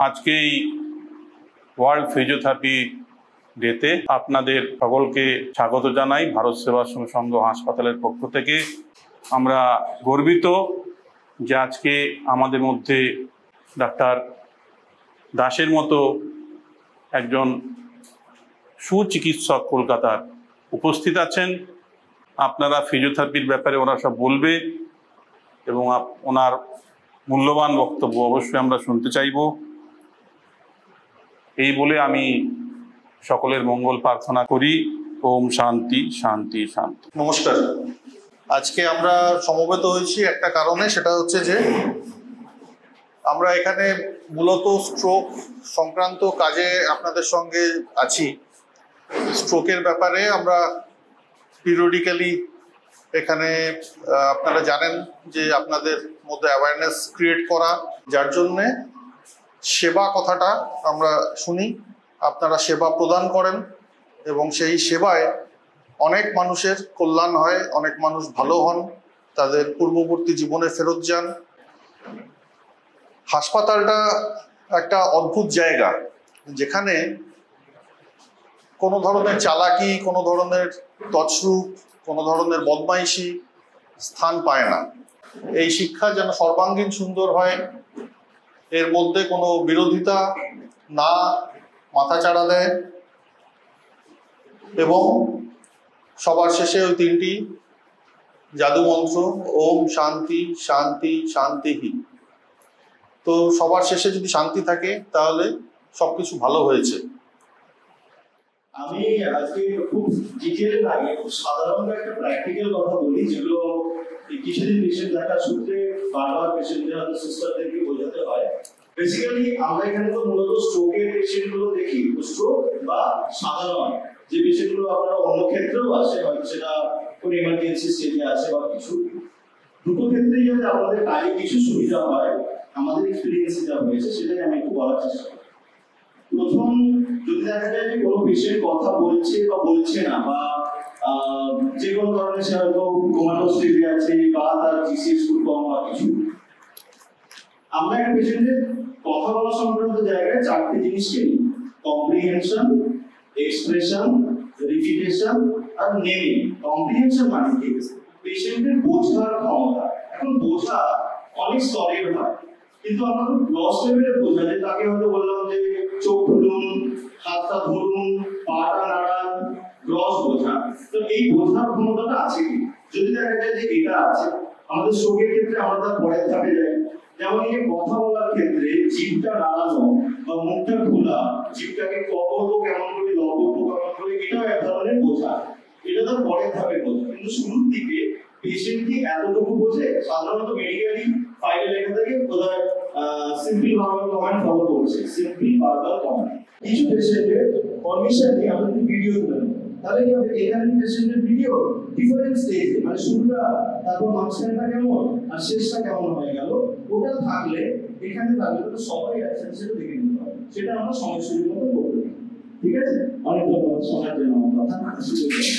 আজকে এই world physiotherapy ডেতে আপনাদের সকলকে স্বাগত জানাই। ভারত সেবাশ্রম সংঘ হাসপাতালের পক্ষ থেকে আমরা গর্বিত যে আজকে আমাদের মধ্যে ডাক্তার দাসের মতো একজন সুচিকিৎসক কলকাতার উপস্থিত আছেন। আপনারা ফিজিওথেরাপির ব্যাপারে ওরা সব বলবে এবং ওনার মূল্যবান বক্তব্য অবশ্যই আমরা শুনতে চাইব। এই বলে আমি সকলের মঙ্গল প্রার্থনা করি। ওম শান্তি শান্তি শান্তি। নমস্কার। আজকে আমরা সমবেত হয়েছি একটা কারণে, সেটা হচ্ছে যে আমরা এখানে মূলত স্ট্রোক সংক্রান্ত কাজে আপনাদের সঙ্গে আছি। স্ট্রোকের ব্যাপারে আমরা পিরিয়ডিক্যালি এখানে আপনারা জানেন যে আপনাদের মধ্যে অ্যাওয়ারনেস ক্রিয়েট করা, যার জন্যে সেবা কথাটা আমরা শুনি। আপনারা সেবা প্রদান করেন এবং সেই সেবায় অনেক মানুষের কল্যাণ হয়, অনেক মানুষ ভালো হন, তাদের পূর্ববর্তী জীবনে ফেরত যান। হাসপাতালটা একটা অদ্ভুত জায়গা, যেখানে কোনো ধরনের চালাকি, কোনো ধরনের তছরূপ, কোনো ধরনের বদমাইশি স্থান পায় না। এই শিক্ষা যেন সর্বাঙ্গীন সুন্দর হয়, এর মধ্যে কোনো বিরোধিতা না মাথাচাড়া দেয় এবং সবার শেষে ওই তিনটি জাদু মন্ত্র ওম শান্তি শান্তি শান্তিহি। তো সবার শেষে যদি শান্তি থাকে তাহলে সবকিছু ভালো হয়েছে। আমি আজকে খুব ডিটেইলে লাগে, খুব সাধারণ একটা প্র্যাকটিক্যাল কথা বলি, যেগুলো কিছুদিন পেশেন্ট দেখার সূত্রে বারবার পেশেন্টদের হাতে সিস্টারদেরকে বোঝাতে হয়। বেসিক্যালি আমরা এখানে তো মূলত স্ট্রোকের পেশেন্টগুলো দেখি, স্ট্রোক বা সাধারণ যে পেশেন্টগুলো আপনারা অন্য ক্ষেত্রেও আসে, হয়তো সেটা কোনো এমার্জেন্সি স্টেজে আছে বা কিছু, দুটো ক্ষেত্রেই যাতে আমাদের কাজে কিছু সুবিধা হয়, আমাদের এক্সপিরিয়েন্স যা হয়েছে সেটাই আমি একটু বলার চেষ্টা করি। প্রথম যদি দেখা যায় যে কোনো পেশেন্ট কথা বলছে বা বলছে না, বা যে কোনো কারণে সে হয়তো কোমাটো স্টেজে আছে বা তার জিসিএস খুব কম বা কিছু, আমরা একটা পেশেন্টের কথা বলা সংক্রান্ত জায়গায় চারটি জিনিসকে নিই: কম্প্রিহেনশন, এক্সপ্রেশন, রিপিটেশন আর নেমিং। কম্প্রিহেনশন মানে কি? পেশেন্টের বোঝার ক্ষমতা। এখন বোঝা অনেক স্তরের হয়, কিন্তু আমরা খুব গ্রস লেভেলে বোঝা, যে তাকে হয়তো বললাম যে চোখ খুলুন, হাতটা ধরুন, পাটা নাড়ান, গ্রস বোঝা। তো এই বোঝার ক্ষমতাটা আছে কি? যদি দেখা যায় যে এটা আছে, আমাদের স্ট্রোকের ক্ষেত্রে আমরা তার পরের ধাপে যাই। যেমন এই কথা বলার ক্ষেত্রে জিভটা নাড়ানো বা মুখটা খোলা, জিভটাকে কবর্ব কেমন করে, লবর্ব কেমন করে, এটাও এক ধরনের বোঝা। এটা তার পরের ধাপে বোঝা। কিন্তু শুরুর দিকে পেশেন্ট কি এতটুকু বোঝে? সাধারণত মেডিকেলি ফাইলে লেখা থাকে বোধহয় সিম্পল ভার্বাল কমান্ড ফলো করছে, সিম্পল ভার্বাল কমান্ড। কিছু পেশেন্টের কন্ডিশন নিয়ে আমরা যদি ভিডিও তুলে নেব, তাহলে কি হবে? এখানে পেশেন্টের ভিডিও ডিফারেন্ট স্টেজ, মানে শুরুটা, তারপর মাঝখানটা কেমন আর শেষটা কেমন হয়ে গেল, ওটা থাকলে এখানে থাকলে তো সবাই একসাথে সেটা দেখে নিতে পারে। সেটা আমরা সময় শুরুর মতো করবো। ঠিক আছে? অনেক ধন্যবাদ শোনার জন্য। আমার কথা শুরু করছি।